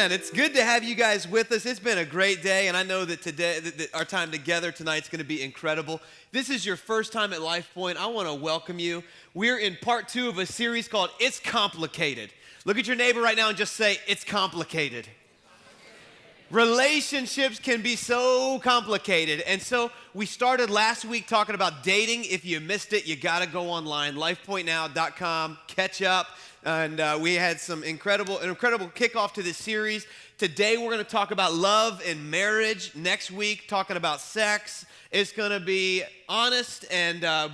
Man, it's good to have you guys with us. It's been a great day, and I know that today, that our time together tonight is going to be incredible. This is your first time at Lifepoint. I want to welcome you. We're in part 2 of a series called It's Complicated. Look at your neighbor right now and just say, it's complicated. Relationships can be so complicated. And so we started last week talking about dating. If you missed it, you got to go online, lifepointnow.com, catch up. And we had an incredible kickoff to this series. Today we're going to talk about love and marriage. Next week, talking about sex. It's going to be honest and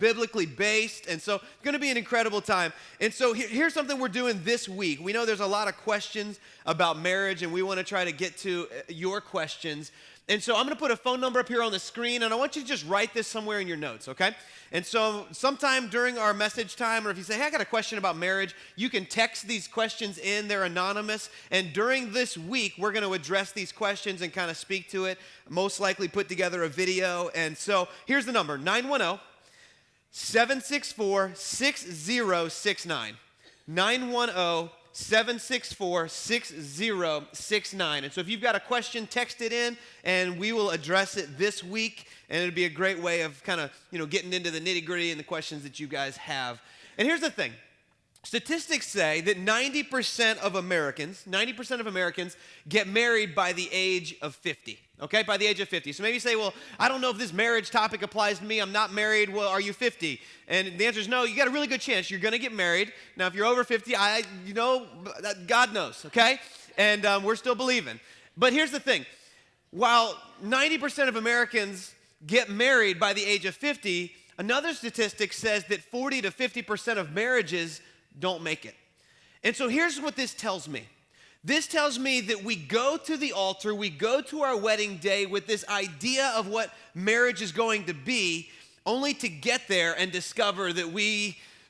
biblically based. And so it's going to be an incredible time. And so here's something we're doing this week. We know there's a lot of questions about marriage, and we want to try to get to your questions. And so I'm going to put a phone number up here on the screen, and I want you to just write this somewhere in your notes, okay? And so sometime during our message time, or if you say, hey, I got a question about marriage, you can text these questions in. They're anonymous. And during this week, we're going to address these questions and kind of speak to it, most likely put together a video. And so here's the number, 910-764-6069. 910-764-6069. And so if you've got a question, text it in, and we will address it this week. And it'll be a great way of kind of, getting into the nitty-gritty and the questions that you guys have. And here's the thing. Statistics say that 90% of Americans get married by the age of 50, okay? By the age of 50. So maybe you say, well, I don't know if this marriage topic applies to me. I'm not married. Well, are you 50? And the answer is no. You got a really good chance you're going to get married. Now, if you're over 50, God knows, okay? And we're still believing. But here's the thing. While 90% of Americans get married by the age of 50, another statistic says that 40 to 50% of marriages don't make it. And so here's what this tells me. This tells me that we go to the altar, we go to our wedding day with this idea of what marriage is going to be, only to get there and discover that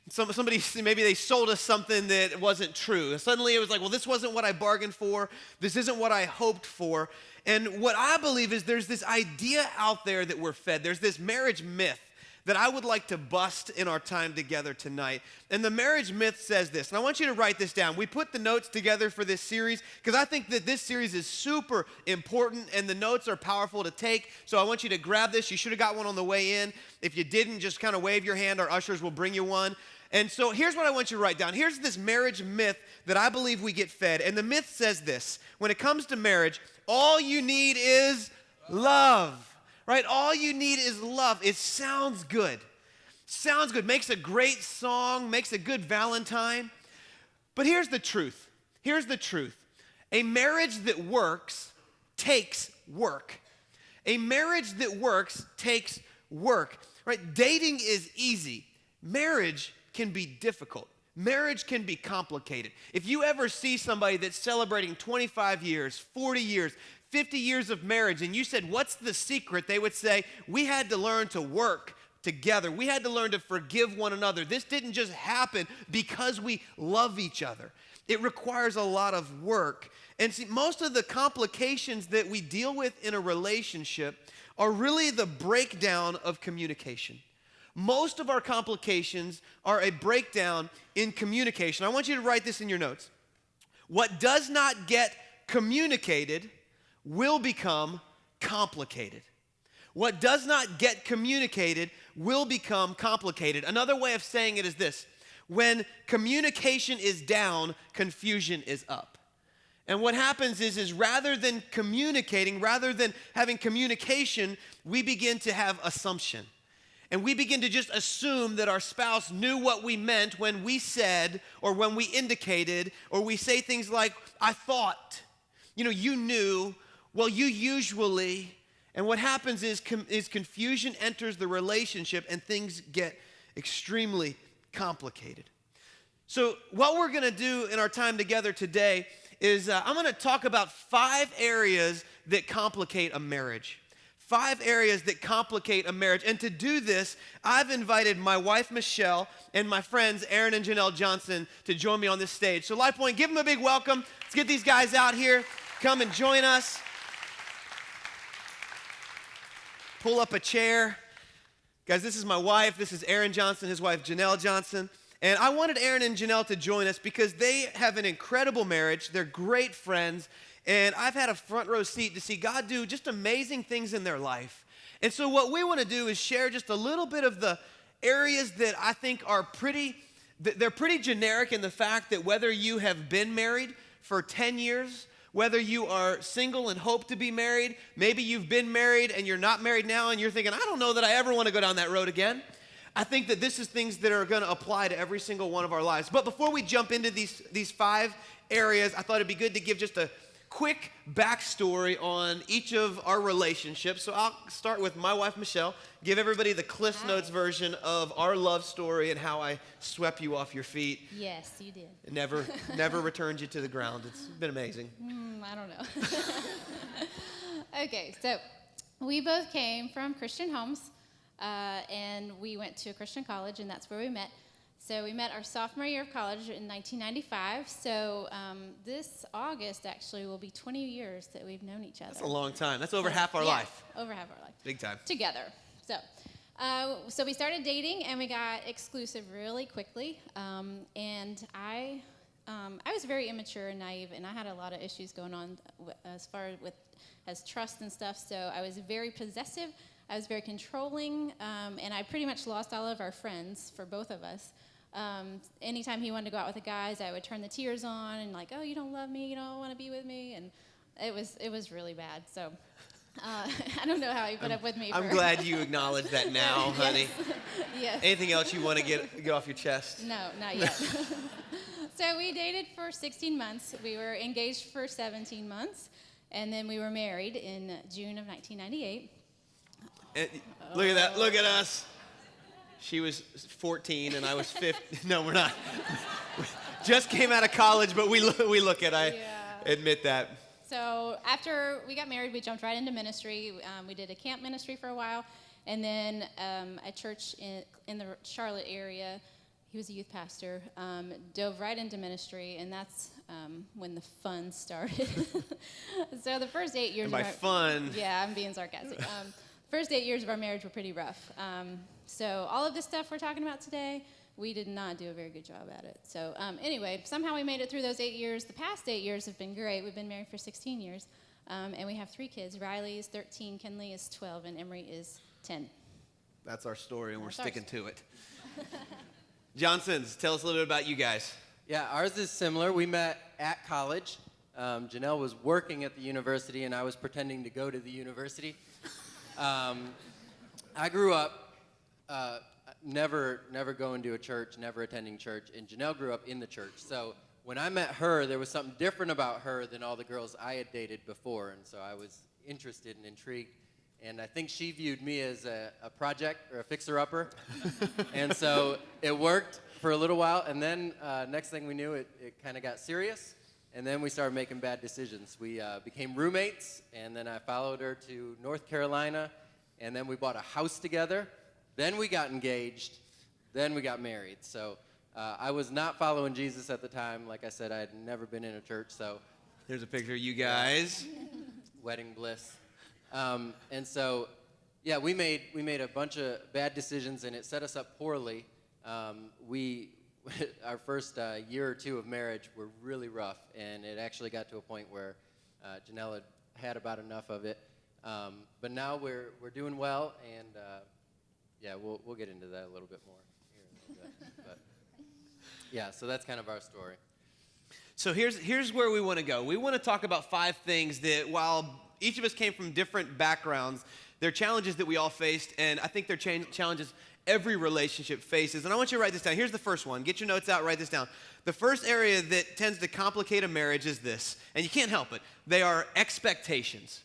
somebody, maybe they sold us something that wasn't true. And suddenly it was like, well, this wasn't what I bargained for. This isn't what I hoped for. And what I believe is there's this idea out there that we're fed. There's this marriage myth that I would like to bust in our time together tonight. And the marriage myth says this, and I want you to write this down. We put the notes together for this series because I think that this series is super important and the notes are powerful to take. So I want you to grab this. You should have got one on the way in. If you didn't, just kind of wave your hand. Our ushers will bring you one. And so here's what I want you to write down. Here's this marriage myth that I believe we get fed. And the myth says this: when it comes to marriage, all you need is love. Right? All you need is love. It sounds good. Sounds good. Makes a great song. Makes a good Valentine. But here's the truth. Here's the truth. A marriage that works takes work. A marriage that works takes work. Right? Dating is easy. Marriage can be difficult. Marriage can be complicated. If you ever see somebody that's celebrating 25 years, 40 years, 50 years of marriage, and you said, what's the secret? They would say, we had to learn to work together. We had to learn to forgive one another. This didn't just happen because we love each other. It requires a lot of work. And see, most of the complications that we deal with in a relationship are really the breakdown of communication. Most of our complications are a breakdown in communication. I want you to write this in your notes. What does not get communicated will become complicated. What does not get communicated will become complicated. Another way of saying it is this: when communication is down, confusion is up. And what happens is rather than communicating, rather than having communication, we begin to have assumption. And we begin to just assume that our spouse knew what we meant when we said, or when we indicated, or we say things like, I thought, you knew, well, you usually. And what happens is confusion enters the relationship and things get extremely complicated. So what we're going to do in our time together today is I'm going to talk about 5 areas that complicate a marriage. 5 areas that complicate a marriage. And to do this, I've invited my wife, Michelle, and my friends, Aaron and Janelle Johnson, to join me on this stage. So Lifepoint, give them a big welcome. Let's get these guys out here. Come and join us. Pull up a chair. Guys, this is my wife. This is Aaron Johnson, his wife, Janelle Johnson. And I wanted Aaron and Janelle to join us because they have an incredible marriage. They're great friends. And I've had a front row seat to see God do just amazing things in their life. And so what we want to do is share just a little bit of the areas that I think are they're pretty generic in the fact that whether you have been married for 10 years, whether you are single and hope to be married, maybe you've been married and you're not married now and you're thinking, I don't know that I ever want to go down that road again. I think that this is things that are going to apply to every single one of our lives. But before we jump into these 5 areas, I thought it'd be good to give just a quick backstory on each of our relationships. So I'll start with my wife, Michelle, give everybody the Cliff's Notes version of our love story and how I swept you off your feet. Yes, you did. Never returned you to the ground. It's been amazing. I don't know. Okay, so we both came from Christian homes, and we went to a Christian college, and that's where we met. So we met our sophomore year of college in 1995. So this August actually will be 20 years that we've known each other. That's a long time. That's over half our life. Over half our life. Big time. Together. So we started dating and we got exclusive really quickly. And I was very immature and naive, and I had a lot of issues going on as far as trust and stuff. So I was very possessive. I was very controlling, and I pretty much lost all of our friends for both of us. Anytime he wanted to go out with the guys, I would turn the tears on and like, oh, you don't love me, you don't want to be with me, and it was really bad. So I don't know how he put up with me. I'm glad you acknowledge that now, honey. Yes. Anything else you want to get off your chest? No, not yet. So we dated for 16 months. We were engaged for 17 months, and then we were married in June of 1998. Look at that. Look at us. She was 14 and I was 15. No, we're not. Just came out of college, but we look at, I admit that. So after we got married, we jumped right into ministry. We did a camp ministry for a while, and then a church in the Charlotte area, he was a youth pastor, dove right into ministry, and that's when the fun started. So the first 8 years and by fun. Yeah, I'm being sarcastic. First 8 years of our marriage were pretty rough. So all of this stuff we're talking about today, we did not do a very good job at it. So anyway, somehow we made it through those 8 years. The past 8 years have been great. We've been married for 16 years. And we have 3 kids. Riley is 13, Kenley is 12, and Emery is 10. That's our story, and we're sticking to it. Johnsons, tell us a little bit about you guys. Yeah, ours is similar. We met at college. Janelle was working at the university, and I was pretending to go to the university. I grew up never going to a church, never attending church, and Janelle grew up in the church. So when I met her, there was something different about her than all the girls I had dated before, and so I was interested and intrigued. And I think she viewed me as a project or a fixer-upper, and so it worked for a little while, and then next thing we knew, it kind of got serious. And then we started making bad decisions. We became roommates, and then I followed her to North Carolina, and then we bought a house together. Then we got engaged. Then we got married. So I was not following Jesus at the time. Like I said, I had never been in a church. So here's a picture of you guys. Wedding bliss. And so, yeah, we made a bunch of bad decisions, and it set us up poorly. Our first year or two of marriage were really rough, and it actually got to a point where Janelle had about enough of it. But now we're doing well, and yeah, we'll get into that a little bit more here in a little bit. But yeah, so that's kind of our story. So here's where we want to go. We want to talk about 5 things that, while each of us came from different backgrounds, they're challenges that we all faced, and I think they're challenges every relationship faces. And I want you to write this down. Here's the first one. Get your notes out, write this down. The first area that tends to complicate a marriage is this, and you can't help it. They are expectations.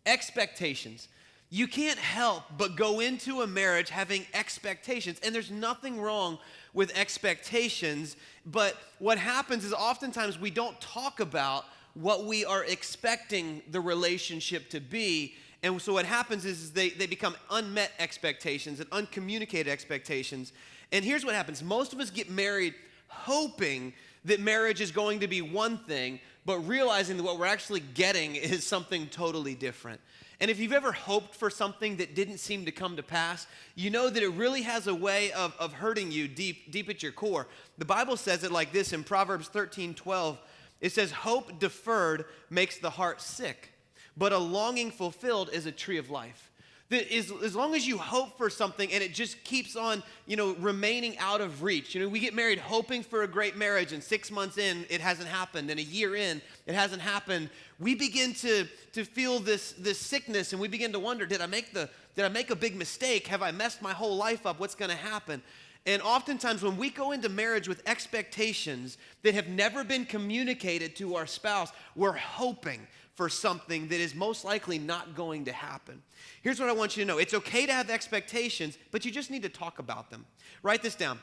Expectations. You can't help but go into a marriage having expectations, and there's nothing wrong with expectations, but what happens is oftentimes we don't talk about what we are expecting the relationship to be. And so what happens is they become unmet expectations and uncommunicated expectations. And here's what happens. Most of us get married hoping that marriage is going to be one thing, but realizing that what we're actually getting is something totally different. And if you've ever hoped for something that didn't seem to come to pass, you know that it really has a way of hurting you deep at your core. The Bible says it like this in Proverbs 13:12. It says, hope deferred makes the heart sick, but a longing fulfilled is a tree of life. That is, as long as you hope for something and it just keeps on, remaining out of reach. We get married hoping for a great marriage, and 6 months in, it hasn't happened, and a year in, it hasn't happened. We begin to feel this sickness, and we begin to wonder, did I make a big mistake? Have I messed my whole life up? What's going to happen? And oftentimes when we go into marriage with expectations that have never been communicated to our spouse, we're hoping for something that is most likely not going to happen. Here's what I want you to know. It's okay to have expectations, but you just need to talk about them. Write this down.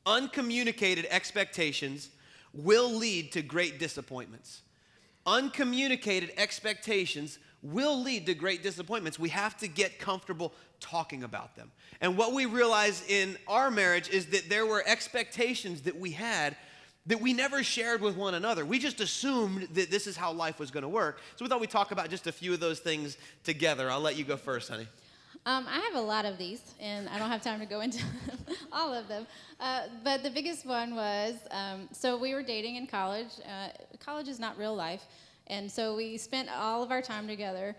Uncommunicated expectations will lead to great disappointments. Uncommunicated expectations will lead to great disappointments. We have to get comfortable talking about them. And what we realize in our marriage is that there were expectations that we had that we never shared with one another. We just assumed that this is how life was going to work. So we thought we'd talk about just a few of those things together. I'll let you go first, honey. I have a lot of these, and I don't have time to go into all of them. But the biggest one was, so we were dating in college. College is not real life. And so we spent all of our time together.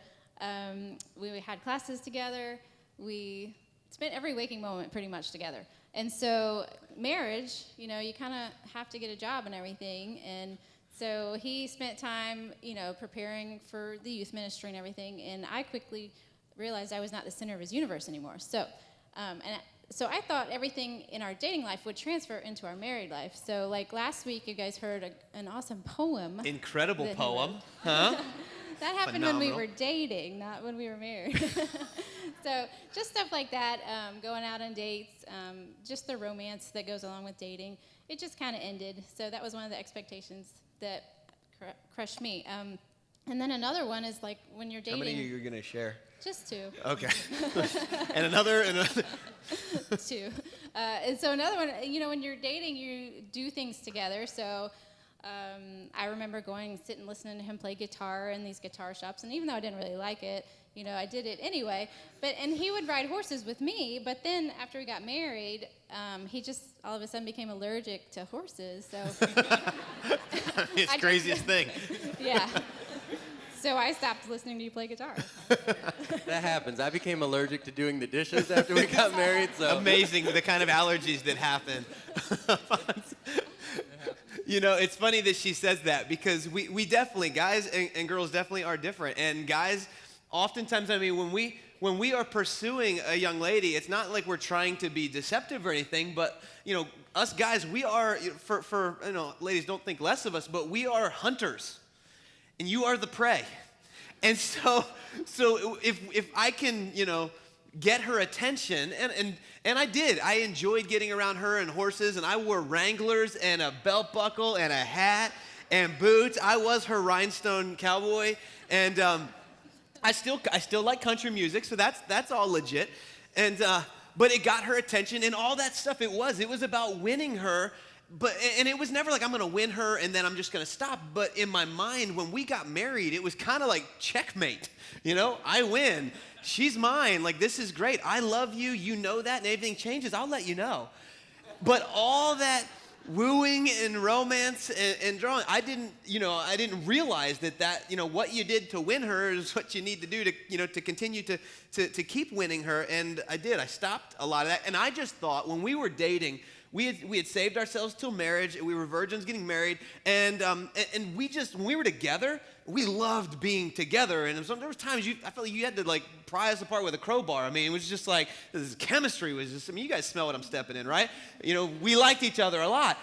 We had classes together. We spent every waking moment pretty much together. And so marriage, you kind of have to get a job and everything. And so he spent time, preparing for the youth ministry and everything. And I quickly realized I was not the center of his universe anymore. So, so I thought everything in our dating life would transfer into our married life. So like last week, you guys heard an awesome poem. Incredible poem, huh? That happened Phenomenal. when we were dating, not when we were married. So just stuff like that, going out on dates, just the romance that goes along with dating. It just kind of ended. So that was one of the expectations that crushed me. And then another one is like when you're dating. How many are you going to share? Just two. Okay. and another. Two. And so another one, when you're dating, you do things together. So I remember sitting listening to him play guitar in these guitar shops. And even though I didn't really like it, I did it anyway. And he would ride horses with me. But then after we got married, he just all of a sudden became allergic to horses. So it's the craziest thing. Yeah. So I stopped listening to you play guitar. That happens. I became allergic to doing the dishes after we got married. So amazing the kind of allergies that happen. It's funny that she says that because we definitely, guys and girls definitely are different. And guys, oftentimes, when we are pursuing a young lady, it's not like we're trying to be deceptive or anything, but, us guys, we are, for ladies, don't think less of us, but we are hunters. And you are the prey. And so if I can, get her attention, and I did. I enjoyed getting around her and horses, and I wore Wranglers and a belt buckle and a hat and boots. I was her rhinestone cowboy, and I still like country music, so that's all legit. And but it got her attention and all that stuff. It was about winning her. And it was never like I'm going to win her and then I'm just going to stop. But in my mind, when we got married, it was kind of like checkmate. I win. She's mine. Like, this is great. I love you. You know that. And anything changes, I'll let you know. But all that wooing and romance and drawing, I didn't realize that what you did to win her is what you need to do to continue to keep winning her. And I did. I stopped a lot of that. And I just thought when we were dating, we had saved ourselves till marriage. We were virgins getting married, and we just, when we were together, we loved being together. And there was times I felt like you had to like pry us apart with a crowbar. It was just like this chemistry was just. You guys smell what I'm stepping in, right? We liked each other a lot.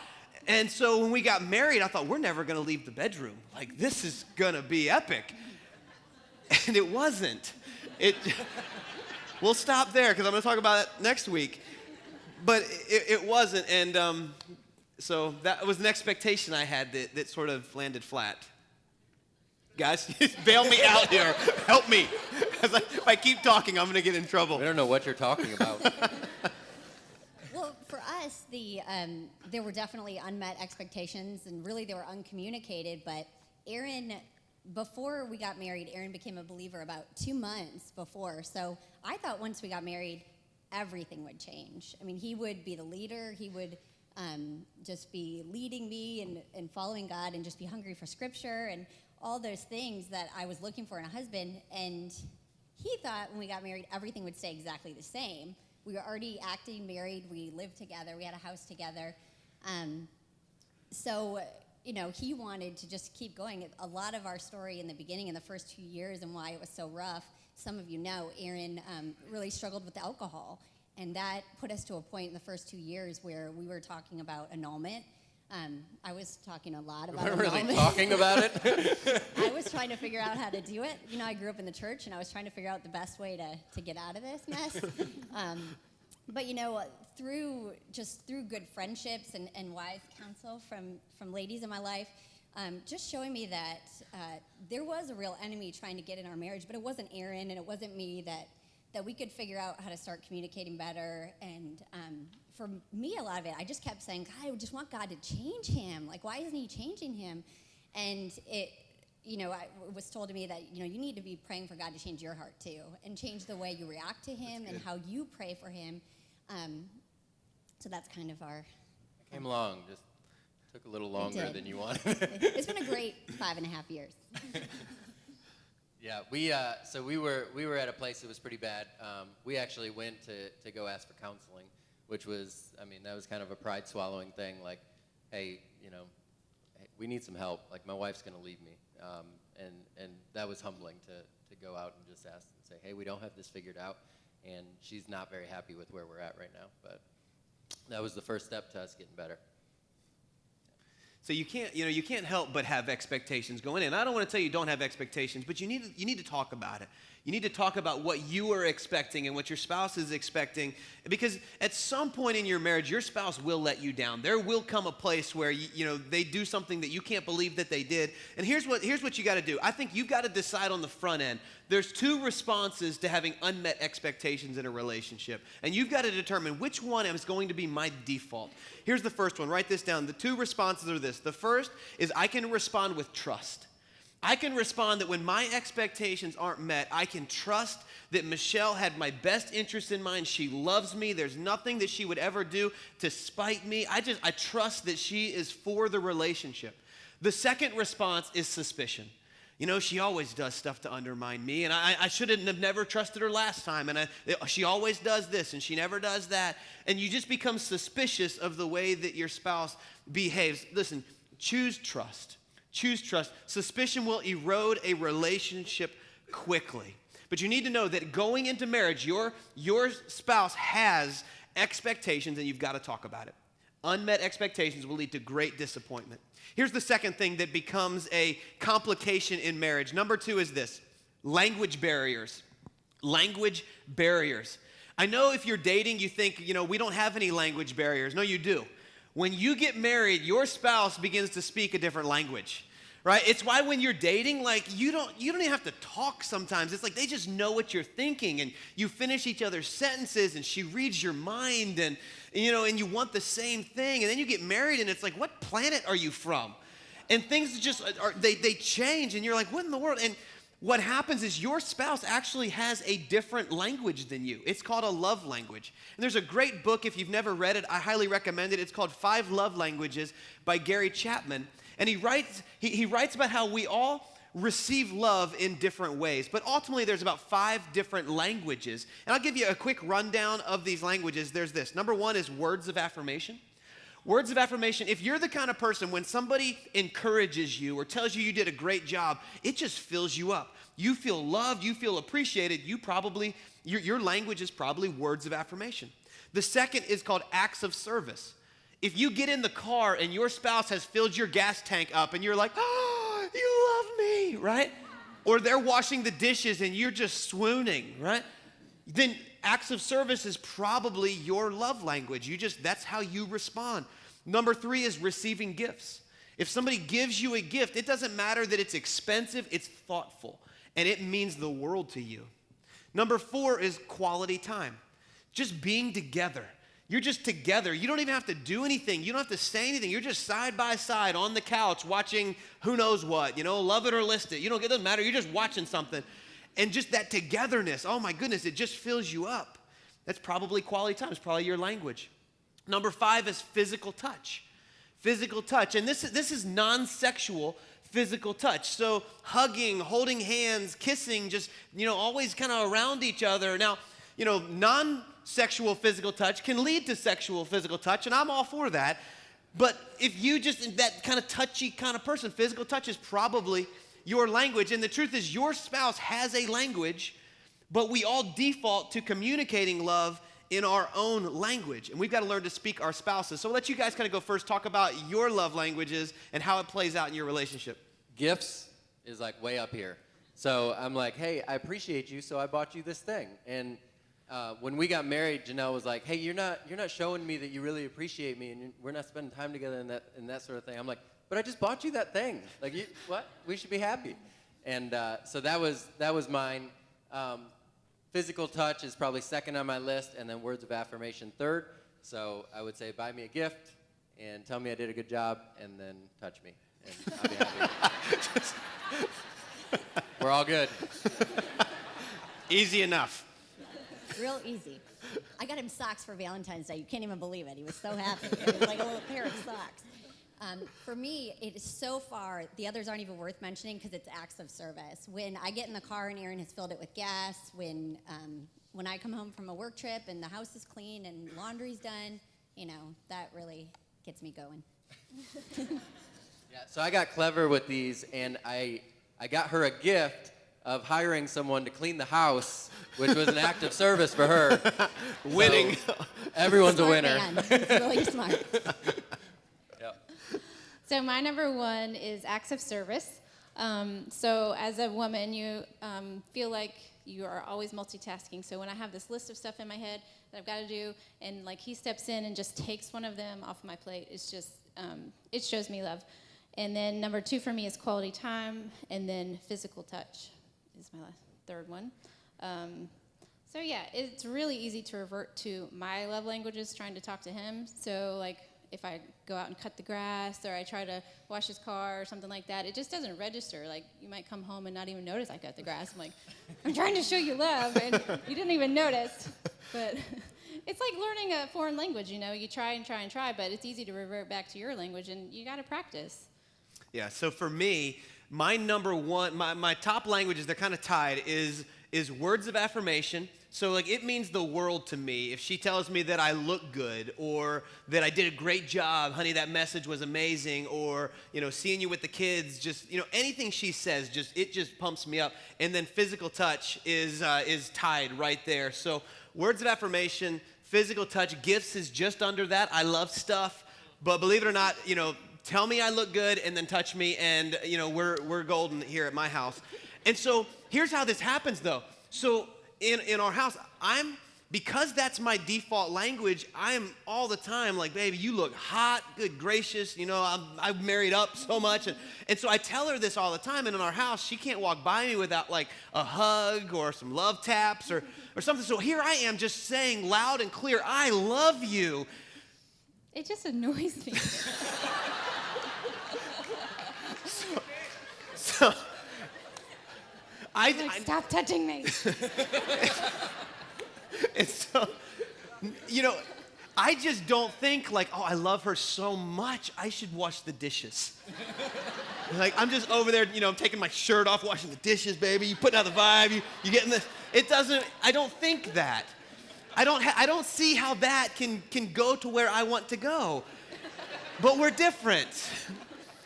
And so when we got married, I thought we're never gonna leave the bedroom. Like, this is gonna be epic. And it wasn't. We'll stop there because I'm gonna talk about it next week. But it wasn't, and so that was an expectation I had that sort of landed flat. Guys, bail me out here. Help me. If I keep talking, I'm going to get in trouble. I don't know what you're talking about. Well, for us, there were definitely unmet expectations, and really they were uncommunicated, but Aaron before we got married, Aaron became a believer about 2 months before. So I thought once we got married, everything would change. I mean, he would be the leader. He would just be leading me and following God and just be hungry for Scripture and all those things that I was looking for in a husband. And he thought when we got married, everything would stay exactly the same. We were already acting married. We lived together. We had a house together. So, he wanted to just keep going. A lot of our story in the beginning, in the first 2 years, and why it was so rough, some of you know, Aaron really struggled with alcohol. And that put us to a point in the first 2 years where we were talking about annulment. I was talking a lot about We're annulment. really talking about it? I was trying to figure out how to do it. I grew up in the church, and I was trying to figure out the best way to get out of this mess. But through good friendships and wise counsel from ladies in my life, just showing me that there was a real enemy trying to get in our marriage, but it wasn't Aaron and it wasn't me, that we could figure out how to start communicating better. And for me, a lot of it, I just kept saying, God, I just want God to change him. Like, why isn't he changing him? And it was told to me that, you need to be praying for God to change your heart too, and change the way you react to him and how you pray for him. So that's kind of our... Came along, just took a little longer than you wanted. It's been a great 5.5 years. Yeah, we were at a place that was pretty bad. We actually went to go ask for counseling, which was, that was kind of a pride swallowing thing. Like, hey, hey, we need some help. Like, my wife's gonna leave me, and that was humbling to go out and just ask and say, hey, we don't have this figured out, and she's not very happy with where we're at right now. But that was the first step to us getting better. So you can't help but have expectations going in. I don't want to tell you don't have expectations, but you need to talk about it. You need to talk about what you are expecting and what your spouse is expecting, because at some point in your marriage, your spouse will let you down. There will come a place where they do something that you can't believe that they did. And here's what you got to do. I think you've got to decide on the front end. There's 2 responses to having unmet expectations in a relationship, and you've got to determine which one is going to be my default. Here's the first one. Write this down. The 2 responses are this. The first is I can respond with trust. I can respond that when my expectations aren't met, I can trust that Michelle had my best interest in mind. She loves me. There's nothing that she would ever do to spite me. I trust that she is for the relationship. The second response is suspicion. She always does stuff to undermine me, and I shouldn't have never trusted her last time, and she always does this, and she never does that, and you just become suspicious of the way that your spouse behaves. Listen, choose trust. Choose trust. Suspicion will erode a relationship quickly. But you need to know that going into marriage, your spouse has expectations, and you've got to talk about it. Unmet expectations will lead to great disappointment. Here's the second thing that becomes a complication in marriage. Number 2 is this: language barriers. Language barriers. I know if you're dating, you think, we don't have any language barriers. No, you do. When you get married, your spouse begins to speak a different language, right? It's why when you're dating, you don't even have to talk sometimes. It's like they just know what you're thinking, and you finish each other's sentences, and she reads your mind, and you want the same thing. And then you get married, and it's like, what planet are you from? And things just they change, and you're like, what in the world? And what happens is your spouse actually has a different language than you. It's called a love language. And there's a great book, if you've never read it, I highly recommend it. It's called 5 Love Languages by Gary Chapman. And he writes about how we all receive love in different ways. But ultimately, there's about 5 different languages. And I'll give you a quick rundown of these languages. There's this. Number 1 is words of affirmation. Words of affirmation. If you're the kind of person, when somebody encourages you or tells you you did a great job, it just fills you up. You feel loved, you feel appreciated. Your language is probably words of affirmation. The second is called acts of service. If you get in the car and your spouse has filled your gas tank up and you're like, oh, you love me, right? Or they're washing the dishes and you're just swooning, right? Then acts of service is probably your love language. That's how you respond. Number 3 is receiving gifts. If somebody gives you a gift, it doesn't matter that it's expensive, it's thoughtful, and it means the world to you. Number 4 is quality time. Just being together. You're just together. You don't even have to do anything. You don't have to say anything. You're just side by side on the couch watching who knows what, love it or list it. It doesn't matter. You're just watching something. And just that togetherness, oh my goodness, it just fills you up. That's probably quality time. It's probably your language. Number 5 is physical touch. Physical touch. And this is non-sexual physical touch. So hugging, holding hands, kissing, just, always kind of around each other. Now, non-sexual physical touch can lead to sexual physical touch, and I'm all for that. But if you just, that kind of touchy kind of person, physical touch is probably your language. And the truth is, your spouse has a language, but we all default to communicating love in our own language. And we've got to learn to speak our spouses. So I'll let you guys kind of go first, talk about your love languages and how it plays out in your relationship. Gifts is like way up here. So I'm like, hey, I appreciate you, so I bought you this thing. And when we got married, Janelle was like, hey, you're not showing me that you really appreciate me, and we're not spending time together and that sort of thing. I'm like, but I just bought you that thing. Like, what? We should be happy. And so that was mine. Physical touch is probably second on my list, and then words of affirmation third. So I would say buy me a gift and tell me I did a good job, and then touch me, and I'll be happy. We're all good. Easy enough. Real easy. I got him socks for Valentine's Day. You can't even believe it. He was so happy. It was like a little pair of socks. For me, it is so far, the others aren't even worth mentioning because it's acts of service. When I get in the car and Aaron has filled it with gas, when I come home from a work trip and the house is clean and laundry's done, that really gets me going. Yeah, so I got clever with these, and I got her a gift of hiring someone to clean the house, which was an act of service for her. Winning. So everyone's Smart a winner. man. He's really smart. Yep. So my number 1 is acts of service. So as a woman, you feel like you are always multitasking. So when I have this list of stuff in my head that I've got to do, and like he steps in and just takes one of them off my plate, it's just, it shows me love. And then number 2 for me is quality time, and then physical touch is my third one. So yeah, it's really easy to revert to my love languages trying to talk to him. So like if I go out and cut the grass, or I try to wash his car or something like that, it just doesn't register. Like you might come home and not even notice I cut the grass. I'm like, I'm trying to show you love, and you didn't even notice. But it's like learning a foreign language, You try and try and try, but it's easy to revert back to your language, and you got to practice. Yeah, so for me, my number 1, my top languages, they're kind of tied, is words of affirmation. So like it means the world to me if she tells me that I look good, or that I did a great job, honey, that message was amazing, or seeing you with the kids, just anything she says, it just pumps me up. And then physical touch is tied right there. So words of affirmation, physical touch, gifts is just under that. I love stuff, but believe it or not, tell me I look good and then touch me, and we're golden here at my house. And so here's how this happens though. So in our house, because that's my default language, I am all the time like, baby, you look hot, good gracious, I've married up so much. And so I tell her this all the time, and in our house, she can't walk by me without like a hug or some love taps or something. So here I am just saying loud and clear, I love you. It just annoys me. So Stop touching me. And so, I just don't think like, oh, I love her so much, I should wash the dishes. Like, I'm just over there, I'm taking my shirt off, washing the dishes, baby. You putting out the vibe, you getting this. I don't think that. I don't see how that can go to where I want to go. But we're different.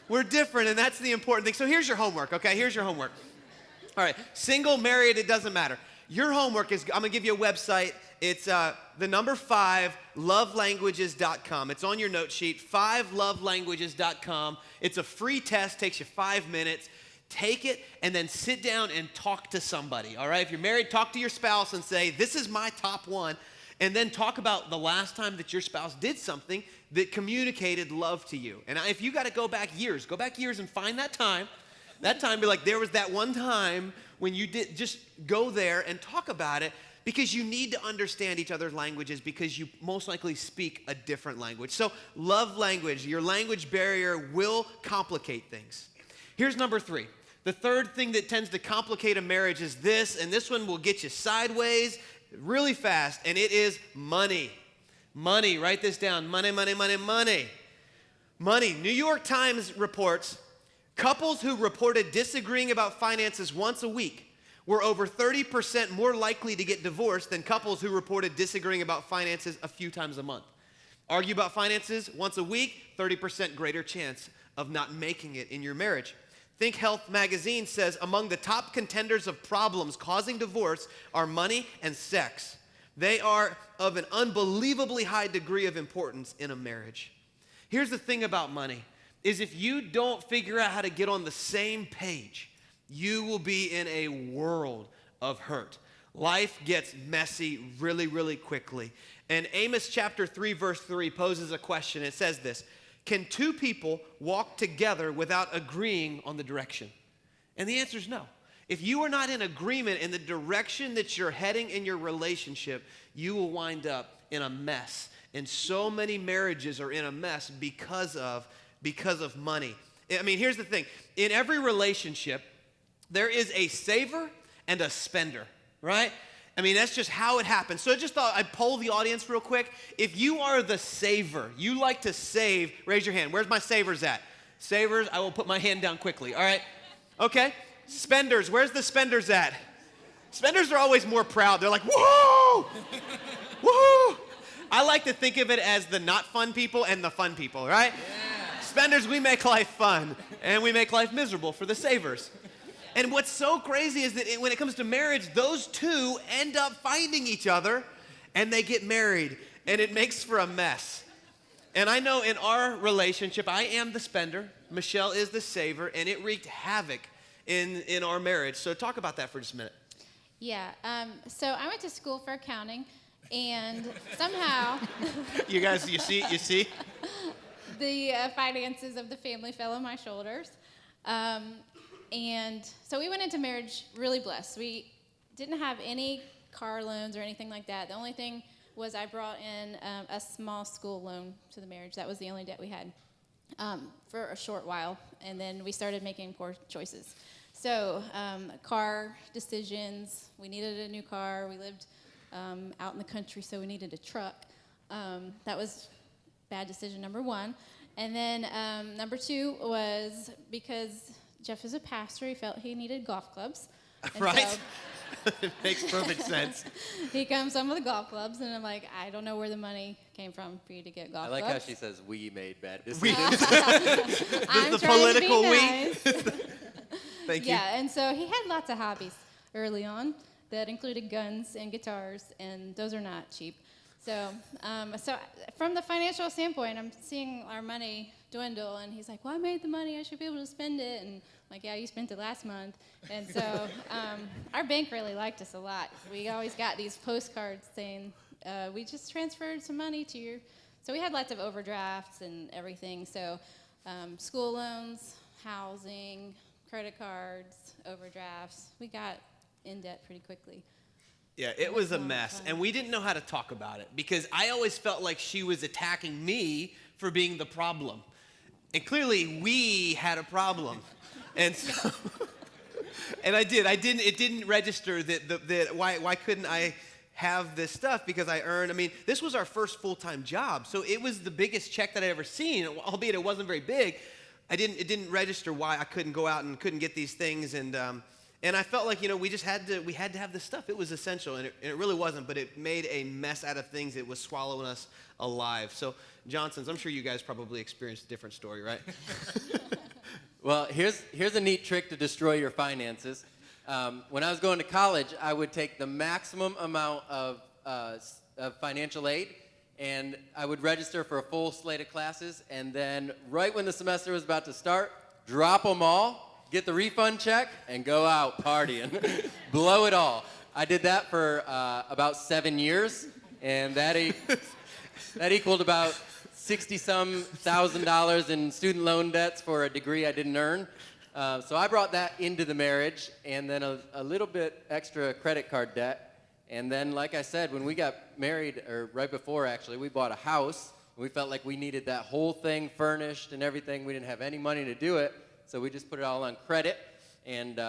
We're different, and that's the important thing. So here's your homework, okay? Here's your homework. All right, single, married, it doesn't matter. Your homework is, I'm gonna give you a website. It's the number 5, lovelanguages.com. It's on your note sheet, 5lovelanguages.com. It's a free test, takes you 5 minutes. Take it and then sit down and talk to somebody, all right? If you're married, talk to your spouse and say, this is my top 1. And then talk about the last time that your spouse did something that communicated love to you. And if you gotta go back years and find that time. That time, be like, there was that one time when you did just go there and talk about it, because you need to understand each other's languages because you most likely speak a different language. So love language. Your language barrier will complicate things. Here's number 3. The third thing that tends to complicate a marriage is this, and this one will get you sideways really fast, and it is money. Money, write this down. Money, money, money, money. Money. New York Times reports couples who reported disagreeing about finances once a week were over 30% more likely to get divorced than couples who reported disagreeing about finances a few times a month. Argue about finances once a week, 30% greater chance of not making it in your marriage. Think Health magazine says among the top contenders of problems causing divorce are money and sex. They are of an unbelievably high degree of importance in a marriage. Here's the thing about money, is if you don't figure out how to get on the same page, you will be in a world of hurt. Life gets messy really, really quickly. And Amos chapter 3, verse 3 poses a question. It says this: can two people walk together without agreeing on the direction? And the answer is no. If you are not in agreement in the direction that you're heading in your relationship, you will wind up in a mess. And so many marriages are in a mess because of money. I mean, here's the thing. In every relationship, there is a saver and a spender, right? I mean, that's just how it happens. So I just thought I'd poll the audience real quick. If you are the saver, you like to save, raise your hand. Where's my savers at? Savers, I will put my hand down quickly, all right? Okay. Spenders, where's the spenders at? Spenders are always more proud. They're like, woohoo! Woohoo! I like to think of it as the not fun people and the fun people, right? Yeah. Spenders, we make life fun, and we make life miserable for the savers. And what's so crazy is that when it comes to marriage, those two end up finding each other, and they get married, and it makes for a mess. And I know in our relationship, I am the spender, Michelle is the saver, and it wreaked havoc in our marriage. So talk about that for just a minute. Yeah, so I went to school for accounting, and somehow You guys, you see? the finances of the family fell on my shoulders. And so we went into marriage really blessed. We didn't have any car loans or anything like that. The only thing was I brought in a small school loan to the marriage. That was the only debt we had for a short while. And then we started making poor choices. So car decisions, we needed a new car. We lived out in the country, so we needed a truck. That was bad decision number 1. And then number 2 was because Jeff is a pastor, he felt he needed golf clubs. And right? So it makes perfect sense. he comes home with the golf clubs, and I'm like, I don't know where the money came from for you to get golf clubs. I like how she says we made bad decisions. I'm the trying political to be we. nice. Thank you. Yeah, and so he had lots of hobbies early on that included guns and guitars, and those are not cheap. So, so from the financial standpoint, I'm seeing our money dwindle, and he's like, well, I made the money, I should be able to spend it. And I'm like, yeah, you spent it last month. And so our bank really liked us a lot. We always got these postcards saying, we just transferred some money to your, so we had lots of overdrafts and everything. So school loans, housing, credit cards, overdrafts, we got in debt pretty quickly. Yeah, it was a mess, and we didn't know how to talk about it because I always felt like she was attacking me for being the problem. And clearly, we had a problem. And so, and it didn't register that why couldn't I have this stuff because I earned, I mean, this was our first full-time job, so it was the biggest check that I'd ever seen, albeit it wasn't very big. It didn't register why I couldn't go out and couldn't get these things, and I felt like, we had to have this stuff. It was essential, and it really wasn't, but it made a mess out of things. It was swallowing us alive. So, Johnsons, I'm sure you guys probably experienced a different story, right? Well, here's a neat trick to destroy your finances. When I was going to college, I would take the maximum amount of financial aid, and I would register for a full slate of classes, and then right when the semester was about to start, drop them all, get the refund check, and go out partying. Blow it all. I did that for about 7 years, and that equaled about $60-some thousand in student loan debts for a degree I didn't earn. So I brought that into the marriage, and then a little bit extra credit card debt. And then, like I said, when we got married, or right before actually, we bought a house. We felt like we needed that whole thing furnished and everything. We didn't have any money to do it, so we just put it all on credit, and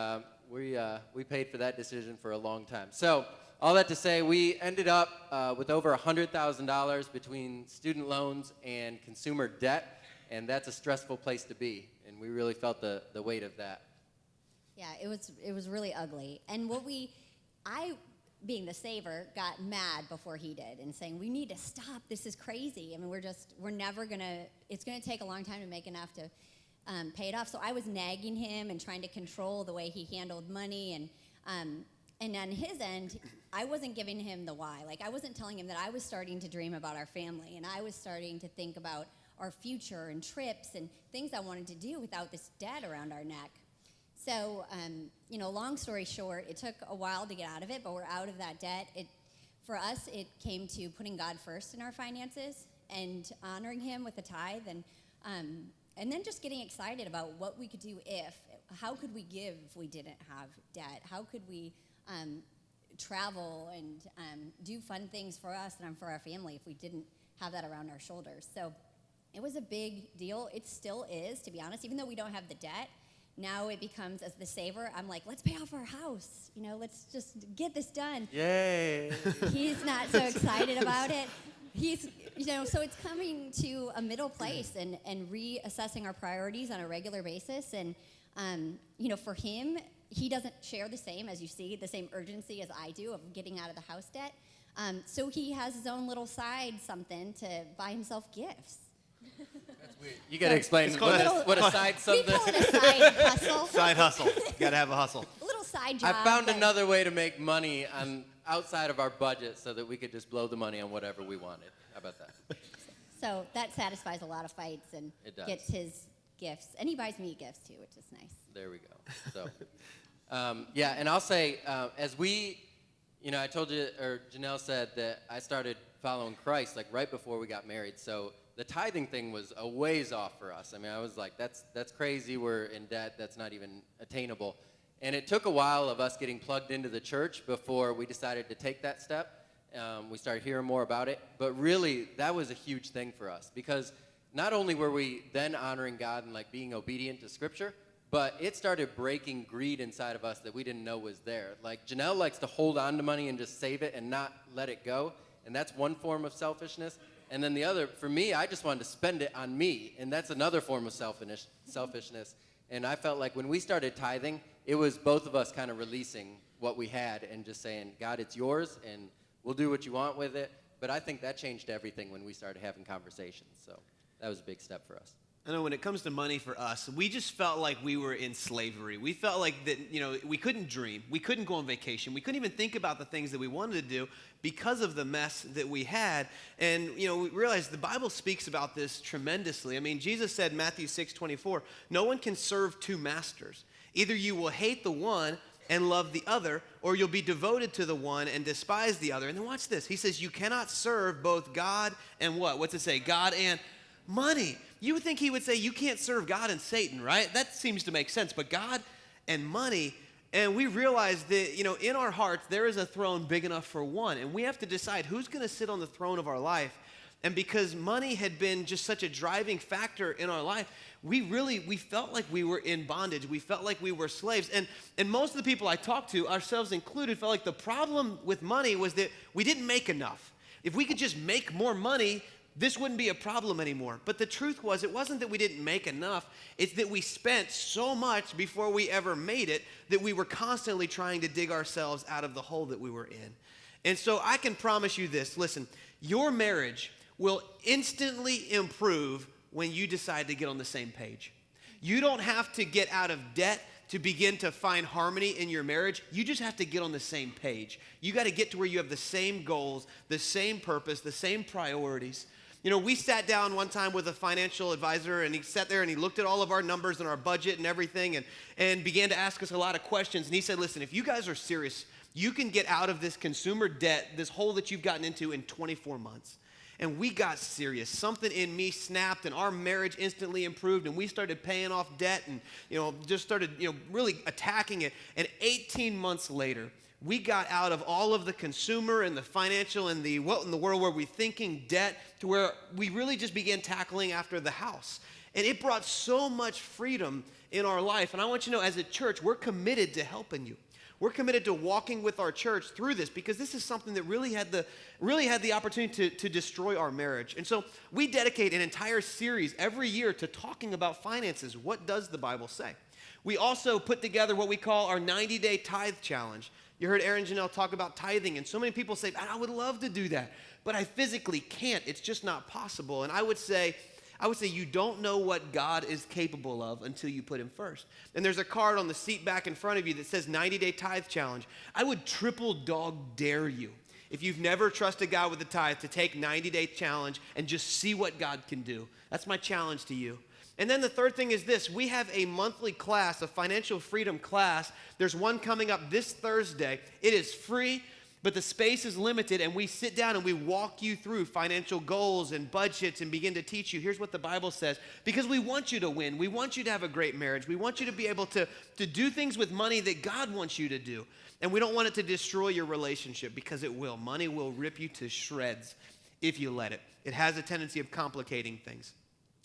we paid for that decision for a long time. So all that to say, we ended up with over $100,000 between student loans and consumer debt, and that's a stressful place to be, and we really felt the weight of that. Yeah, it was really ugly. And I, being the saver, got mad before he did and saying, we need to stop, this is crazy. I mean, we're never it's gonna take a long time to make enough to pay it off. So I was nagging him and trying to control the way he handled money, and on his end, I wasn't giving him the why. Like, I wasn't telling him that I was starting to dream about our family, and I was starting to think about our future and trips and things I wanted to do without this debt around our neck. So, long story short, it took a while to get out of it, but we're out of that debt. For us, it came to putting God first in our finances and honoring Him with a tithe, and then just getting excited about what we could do how could we give if we didn't have debt? How could we travel and do fun things for us and for our family if we didn't have that around our shoulders? So it was a big deal. It still is, to be honest, even though we don't have the debt. Now it becomes, as the saver, I'm like, let's pay off our house. Let's just get this done. Yay! He's not so excited about it. So it's coming to a middle place and reassessing our priorities on a regular basis. And, for him, he doesn't share the same urgency as I do of getting out of the house debt. So he has his own little side something to buy himself gifts. That's weird. You got to explain what a side We something. call it a side hustle. Side hustle. Got to have a hustle. A little side job. I found but- another way to make money outside of our budget so that we could just blow the money on whatever we wanted. How about that? So that satisfies a lot of fights and It does. gets his gifts. And he buys me gifts too, which is nice. There we go. So, and I'll say, as we, I told you, or Janelle said that I started following Christ like right before we got married. So the tithing thing was a ways off for us. I mean, I was like, that's crazy. We're in debt. That's not even attainable. And it took a while of us getting plugged into the church before we decided to take that step. We started hearing more about it. But really, that was a huge thing for us because not only were we then honoring God and like being obedient to Scripture, but it started breaking greed inside of us that we didn't know was there. Like Janelle likes to hold on to money and just save it and not let it go. And that's one form of selfishness. And then the other, for me, I just wanted to spend it on me. And that's another form of selfishness. And I felt like when we started tithing, it was both of us kind of releasing what we had and just saying, God, it's yours, and we'll do what you want with it. But I think that changed everything when we started having conversations. So that was a big step for us. I know when it comes to money for us, we just felt like we were in slavery. We felt like that, we couldn't dream. We couldn't go on vacation. We couldn't even think about the things that we wanted to do because of the mess that we had. And, we realized the Bible speaks about this tremendously. I mean, Jesus said in Matthew 6:24, no one can serve two masters. Either you will hate the one and love the other, or you'll be devoted to the one and despise the other. And then watch this. He says you cannot serve both God and what? What's it say? God and money. You would think he would say you can't serve God and Satan, right? That seems to make sense. But God and money, and we realize that, in our hearts, there is a throne big enough for one. And we have to decide who's going to sit on the throne of our life. And because money had been just such a driving factor in our life, we felt like we were in bondage. We felt like we were slaves. And most of the people I talked to, ourselves included, felt like the problem with money was that we didn't make enough. If we could just make more money, this wouldn't be a problem anymore. But the truth was, it wasn't that we didn't make enough. It's that we spent so much before we ever made it that we were constantly trying to dig ourselves out of the hole that we were in. And so I can promise you this. Listen, your marriage will instantly improve when you decide to get on the same page. You don't have to get out of debt to begin to find harmony in your marriage. You just have to get on the same page. You got to get to where you have the same goals, the same purpose, the same priorities. We sat down one time with a financial advisor, and he sat there and he looked at all of our numbers and our budget and everything and began to ask us a lot of questions. And he said, listen, if you guys are serious, you can get out of this consumer debt, this hole that you've gotten into in 24 months. And we got serious. Something in me snapped, and our marriage instantly improved, and we started paying off debt and, just started, really attacking it. And 18 months later, we got out of all of the consumer and the financial and the what in the world were we thinking debt to where we really just began tackling after the house. And it brought so much freedom in our life. And I want you to know, as a church, we're committed to helping you. We're committed to walking with our church through this because this is something that really had the opportunity to destroy our marriage. And so we dedicate an entire series every year to talking about finances. What does the Bible say? We also put together what we call our 90-day tithe challenge. You heard Aaron Janelle talk about tithing, and so many people say, I would love to do that, but I physically can't. It's just not possible. And I would say you don't know what God is capable of until you put him first. And there's a card on the seat back in front of you that says 90-day tithe challenge. I would triple dog dare you, if you've never trusted God with the tithe, to take 90-day challenge and just see what God can do. That's my challenge to you. And then the third thing is this. We have a monthly class, a financial freedom class. There's one coming up this Thursday. It is free, but the space is limited, and we sit down and we walk you through financial goals and budgets and begin to teach you. Here's what the Bible says, because we want you to win. We want you to have a great marriage. We want you to be able to do things with money that God wants you to do. And we don't want it to destroy your relationship, because it will. Money will rip you to shreds if you let it. It has a tendency of complicating things.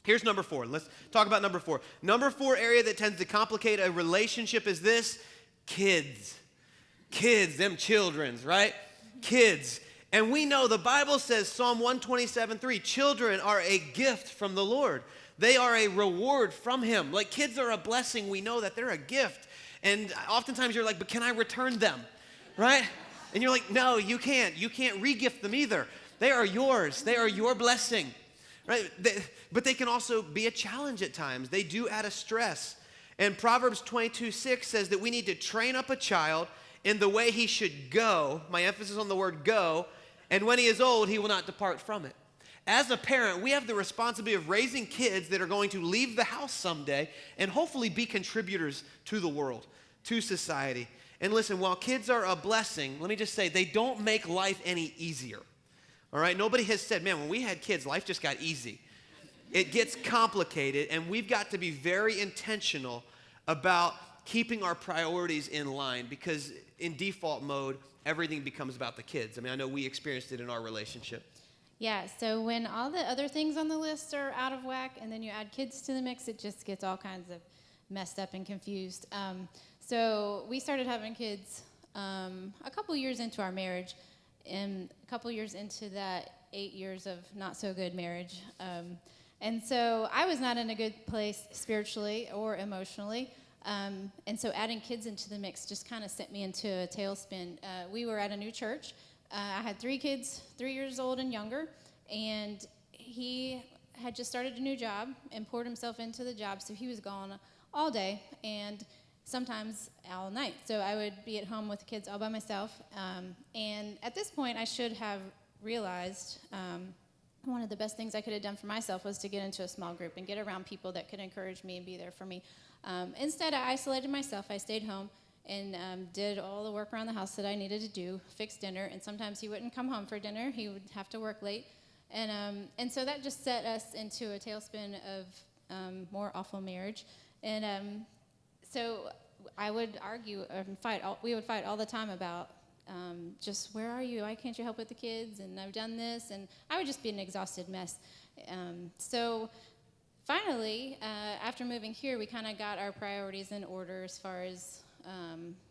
Here's number 4. Let's talk about number 4. Number 4 area that tends to complicate a relationship is this: kids. Kids, them children's, right? Kids. And we know the Bible says, Psalm 127:3, children are a gift from the Lord. They are a reward from him. Like, kids are a blessing. We know that they're a gift. And oftentimes you're like, but can I return them, right? And you're like, no, you can't. You can't re-gift them either. They are yours. They are your blessing. Right? But they can also be a challenge at times. They do add a stress. And Proverbs 22:6 says that we need to train up a child in the way he should go. My emphasis on the word go. And when he is old, he will not depart from it. As a parent, we have the responsibility of raising kids that are going to leave the house someday and hopefully be contributors to the world, to society. And listen, while kids are a blessing, let me just say, they don't make life any easier. All right, nobody has said, man, when we had kids, life just got easy. It gets complicated, and we've got to be very intentional about keeping our priorities in line, because in default mode, everything becomes about the kids. I mean, I know we experienced it in our relationship. Yeah, so when all the other things on the list are out of whack and then you add kids to the mix, it just gets all kinds of messed up and confused. So we started having kids a couple years into our marriage, and a couple years into that 8 years of not so good marriage. And so I was not in a good place spiritually or emotionally. And so adding kids into the mix just kind of sent me into a tailspin. We were at a new church. I had 3 kids, 3 years old and younger, and he had just started a new job and poured himself into the job, so he was gone all day and sometimes all night. So I would be at home with the kids all by myself. And at this point, I should have realized one of the best things I could have done for myself was to get into a small group and get around people that could encourage me and be there for me. Instead, I isolated myself. I stayed home and did all the work around the house that I needed to do, fixed dinner, and sometimes he wouldn't come home for dinner. He would have to work late. And so that just set us into a tailspin of more awful marriage. And so I would argue and fight. We would fight all the time about just, where are you? Why can't you help with the kids? And I've done this. And I would just be an exhausted mess. So finally, after moving here, we kind of got our priorities in order as far as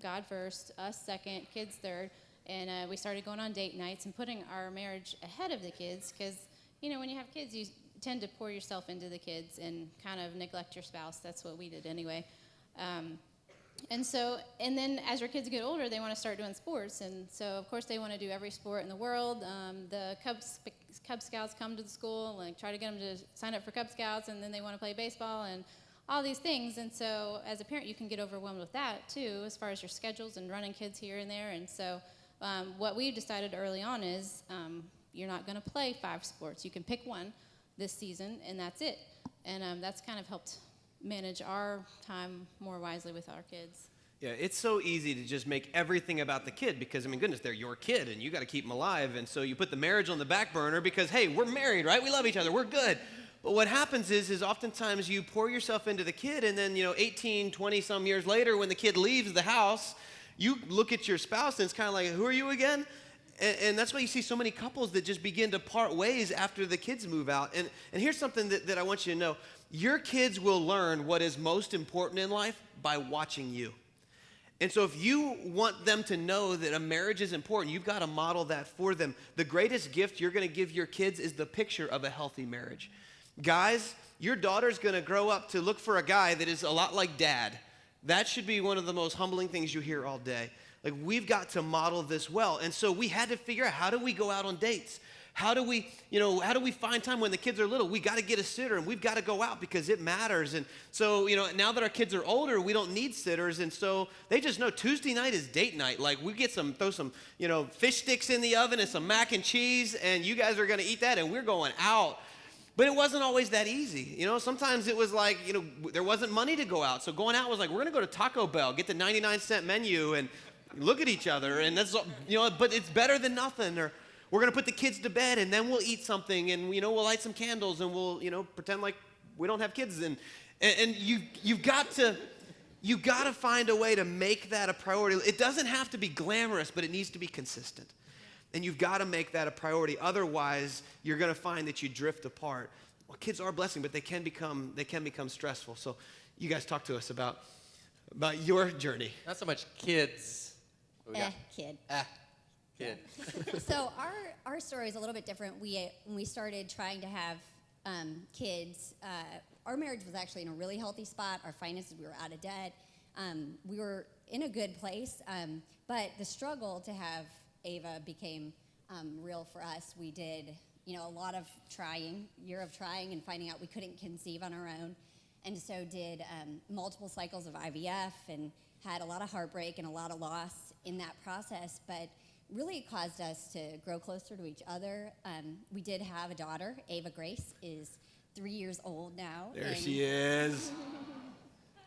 God first, us second, kids third. And we started going on date nights and putting our marriage ahead of the kids, because, you know, when you have kids, you tend to pour yourself into the kids and kind of neglect your spouse. That's what we did anyway. And then as your kids get older, they want to start doing sports. And so, of course, they want to do every sport in the world. The Cub Scouts come to the school, like, try to get them to sign up for Cub Scouts, and then they want to play baseball and all these things. And so as a parent, you can get overwhelmed with that, too, as far as your schedules and running kids here and there. And so what we decided early on is you're not going to play 5 sports. You can pick one this season, and that's it. And that's kind of helped manage our time more wisely with our kids. Yeah, it's so easy to just make everything about the kid because, I mean, goodness, they're your kid and you got to keep them alive. And so you put the marriage on the back burner because, hey, we're married, right? We love each other. We're good. But what happens is oftentimes you pour yourself into the kid and then, 18, 20 some years later when the kid leaves the house, you look at your spouse and it's kind of like, who are you again? And that's why you see so many couples that just begin to part ways after the kids move out. And here's something that I want you to know. Your kids will learn what is most important in life by watching you. And so if you want them to know that a marriage is important, you've got to model that for them. The greatest gift you're going to give your kids is the picture of a healthy marriage. Guys, your daughter's going to grow up to look for a guy that is a lot like dad. That should be one of the most humbling things you hear all day. Like, we've got to model this well. And so we had to figure out, how do we go out on dates? How do we find time when the kids are little? We got to get a sitter and we've got to go out because it matters. And so, now that our kids are older, we don't need sitters. And so they just know Tuesday night is date night. Like, we throw some, fish sticks in the oven and some mac and cheese, and you guys are going to eat that, and we're going out. But it wasn't always that easy. Sometimes it was like, there wasn't money to go out. So going out was like, we're going to go to Taco Bell, get the 99-cent menu and look at each other. And that's, but it's better than nothing. Or we're going to put the kids to bed and then we'll eat something and, we'll light some candles and we'll, pretend like we don't have kids. And you've got to find a way to make that a priority. It doesn't have to be glamorous, but it needs to be consistent. And you've got to make that a priority. Otherwise, you're going to find that you drift apart. Well, kids are a blessing, but they can become stressful. So you guys talk to us about your journey. Not so much kids. Kid. Kid. So our story is a little bit different. When we started trying to have kids, our marriage was actually in a really healthy spot. Our finances, we were out of debt. We were in a good place. But the struggle to have Ava became real for us. We did, a lot of year of trying and finding out we couldn't conceive on our own. And so did multiple cycles of IVF and had a lot of heartbreak and a lot of loss in that process. But really it caused us to grow closer to each other. We did have a daughter. Ava Grace is 3 years old now. There she is.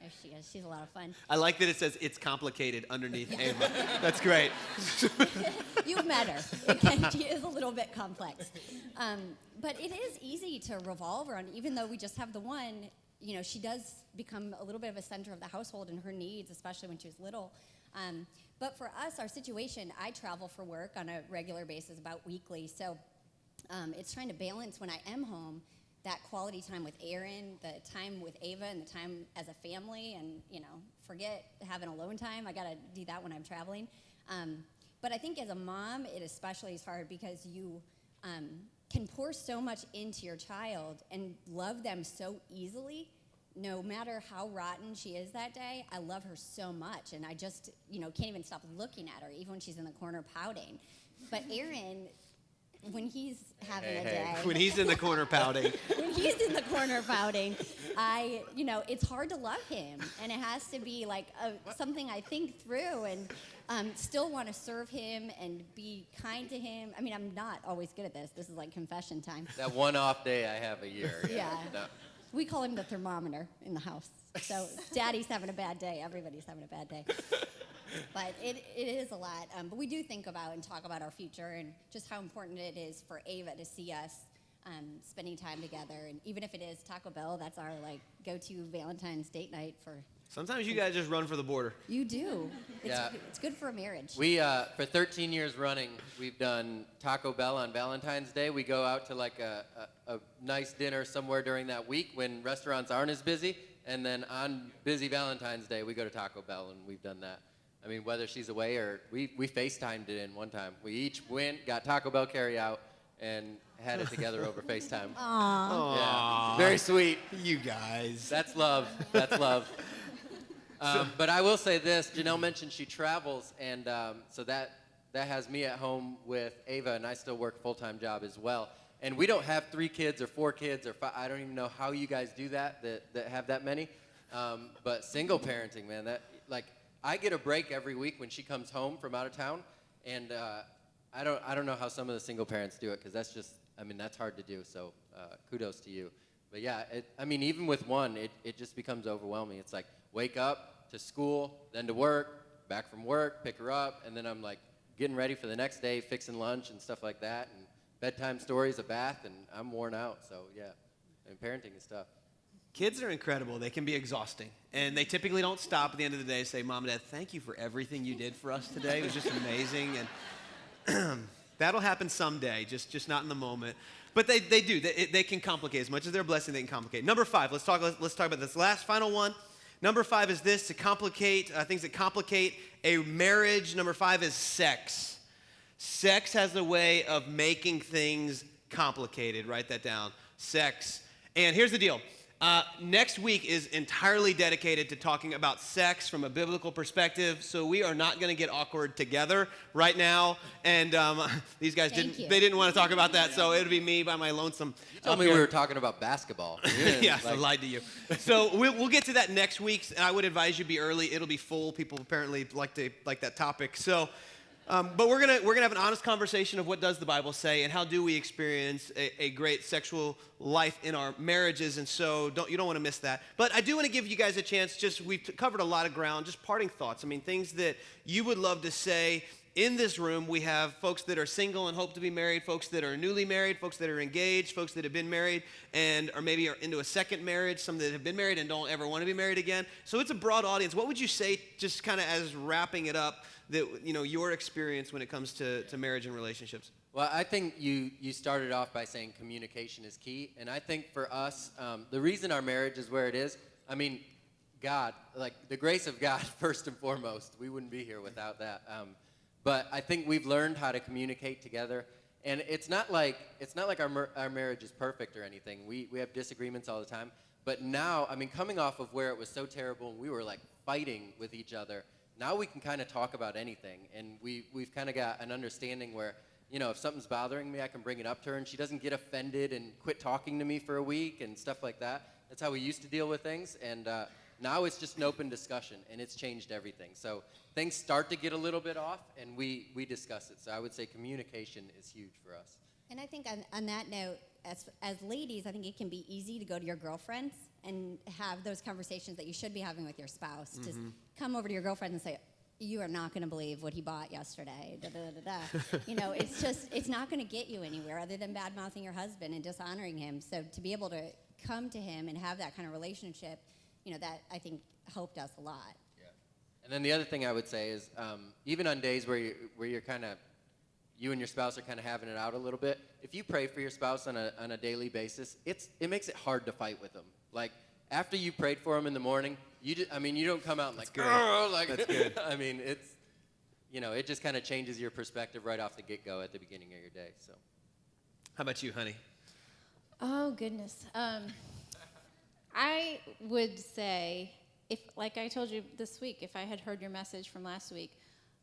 There she is. She's a lot of fun. I like that it says it's complicated underneath Ava. That's great. You've met her. She is a little bit complex. But it is easy to revolve around, even though we just have the one. She does become a little bit of a center of the household and her needs, especially when she was little. But for us, our situation, I travel for work on a regular basis, about weekly. So it's trying to balance when I am home, that quality time with Aaron, the time with Ava, and the time as a family, and forget having alone time. I gotta do that when I'm traveling. But I think as a mom, it especially is hard because you can pour so much into your child and love them so easily. No matter how rotten she is that day, I love her so much, and I just can't even stop looking at her, even when she's in the corner pouting. But Aaron, when he's having a day. When he's in the corner pouting. When he's in the corner pouting, it's hard to love him. And it has to be like something I think through and still want to serve him and be kind to him. I mean, I'm not always good at this. This is like confession time. That one off day I have a year. Yeah. No. We call him the thermometer in the house. So Daddy's having a bad day. Everybody's having a bad day. But it is a lot. But we do think about and talk about our future and just how important it is for Ava to see us spending time together. And even if it is Taco Bell, that's our go-to Valentine's date night for. Sometimes you guys just run for the border. You do. Yeah. It's good for a marriage. We for 13 years running, we've done Taco Bell on Valentine's Day. We go out to a nice dinner somewhere during that week when restaurants aren't as busy, and then on busy Valentine's Day, we go to Taco Bell, and we've done that. I mean, whether she's away or we FaceTimed it in one time. We each went, got Taco Bell carry out, and had it together over FaceTime. Aww. Yeah. Very sweet. You guys. That's love. That's love. But I will say this. Janelle mentioned she travels, and so that has me at home with Ava, and I still work a full-time job as well. And we don't have 3 kids or 4 kids or 5. I don't even know how you guys do that have that many. But single parenting, man, I get a break every week when she comes home from out of town, and I don't know how some of the single parents do it, because that's hard to do. So kudos to you. But yeah, even with one, it just becomes overwhelming. It's like wake up, to school, then to work, back from work, pick her up, and then I'm like getting ready for the next day, fixing lunch and stuff like that, and bedtime stories, a bath, and I'm worn out. So yeah, and parenting is tough. Kids are incredible. They can be exhausting. And they typically don't stop at the end of the day and say, Mom and Dad, thank you for everything you did for us today. It was just amazing. And that'll happen someday, just not in the moment. But they do. They can complicate. As much as they're a blessing, they can complicate. Number 5, let's talk about this last final one. Number 5 is this, to complicate, things that complicate a marriage. Number 5 is sex. Sex has a way of making things complicated. Write that down. Sex. And here's the deal. Next week is entirely dedicated to talking about sex from a biblical perspective, so we are not going to get awkward together right now. And these guys didn't want to talk about that, so it'll be me by my lonesome. You told me we were talking about basketball. Yes, I lied to you. So we'll get to that next week. And I would advise you be early. It'll be full. People apparently like that topic. So. But we're gonna have an honest conversation of what does the Bible say and how do we experience a great sexual life in our marriages, and so you don't want to miss that. But I do want to give you guys a chance. We've covered a lot of ground. Just parting thoughts. I mean, things that you would love to say. In this room, we have folks that are single and hope to be married, folks that are newly married, folks that are engaged, folks that have been married and or maybe are into a second marriage, some that have been married and don't ever want to be married again. So it's a broad audience. What would you say, just kind of as wrapping it up, that your experience when it comes to marriage and relationships? Well, I think you started off by saying communication is key, and I think for us, the reason our marriage is where it is, I mean, God, like the grace of God first and foremost. We wouldn't be here without that. But I think we've learned how to communicate together, and it's not like our marriage is perfect or anything. We have disagreements all the time, but now, I mean, coming off of where it was so terrible and we were like fighting with each other, now we can kind of talk about anything, and we've kind of got an understanding where, if something's bothering me, I can bring it up to her, and she doesn't get offended and quit talking to me for a week and stuff like that. That's how we used to deal with things, and now it's just an open discussion, and it's changed everything. So things start to get a little bit off, and we discuss it. So I would say communication is huge for us. And I think on that note, as ladies, I think it can be easy to go to your girlfriends and have those conversations that you should be having with your spouse. Just come over to your girlfriend and say, you are not going to believe what he bought yesterday. Da, da, da, da. It's not going to get you anywhere other than bad-mouthing your husband and dishonoring him. So to be able to come to him and have that kind of relationship, that I think helped us a lot. Yeah. And then the other thing I would say is, even on days where you're kind of, you and your spouse are kind of having it out a little bit, if you pray for your spouse on a daily basis, it makes it hard to fight with them. Like, after you prayed for them in the morning, you don't come out and like, that's good. I mean, it's, it just kind of changes your perspective right off the get-go at the beginning of your day. So, how about you, honey? Oh, goodness. I would say, like I told you this week, if I had heard your message from last week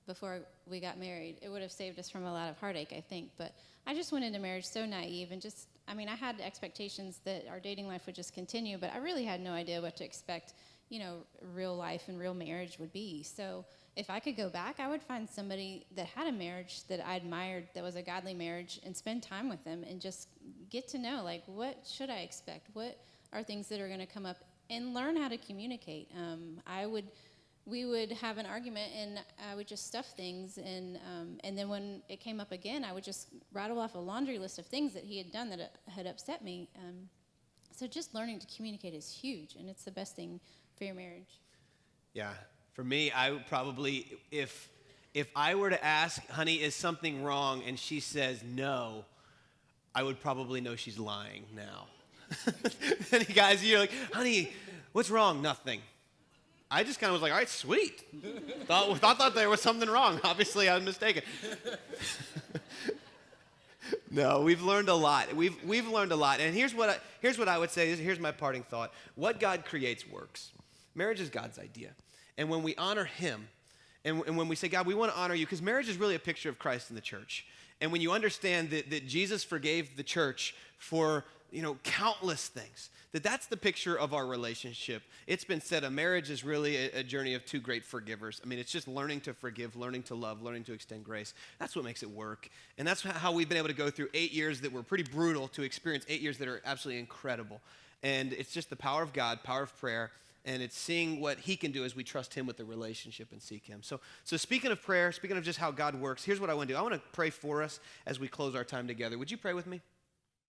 before we got married, it would have saved us from a lot of heartache, I think. But I just went into marriage so naive and I had expectations that our dating life would just continue, but I really had no idea what to expect, real life and real marriage would be. So if I could go back, I would find somebody that had a marriage that I admired, that was a godly marriage, and spend time with them and just get to know, like, what should I expect? What are things that are going to come up, and learn how to communicate. We would have an argument, and I would just stuff things, and then when it came up again, I would just rattle off a laundry list of things that he had done that had upset me. So just learning to communicate is huge, and it's the best thing for your marriage. Yeah, for me, I would probably, if I were to ask, honey, is something wrong, and she says no, I would probably know she's lying now. And you guys, you're like, honey, what's wrong? Nothing. I just kind of was like, all right, sweet. Thought there was something wrong. Obviously, I was mistaken. No, we've learned a lot. We've learned a lot. And here's what I would say. Here's my parting thought. What God creates works. Marriage is God's idea. And when we honor him, and when we say, God, we want to honor you, because marriage is really a picture of Christ in the church. And when you understand that Jesus forgave the church for countless things, that's the picture of our relationship. It's been said a marriage is really a journey of two great forgivers. I mean, it's just learning to forgive, learning to love, learning to extend grace. That's what makes it work. And that's how we've been able to go through 8 years that were pretty brutal to experience 8 years that are absolutely incredible. And it's just the power of God, power of prayer, And it's seeing what he can do as we trust him with the relationship and seek him. So speaking of prayer, speaking of just how God works, here's what I want to do. I want to pray for us as we close our time together. Would you pray with me?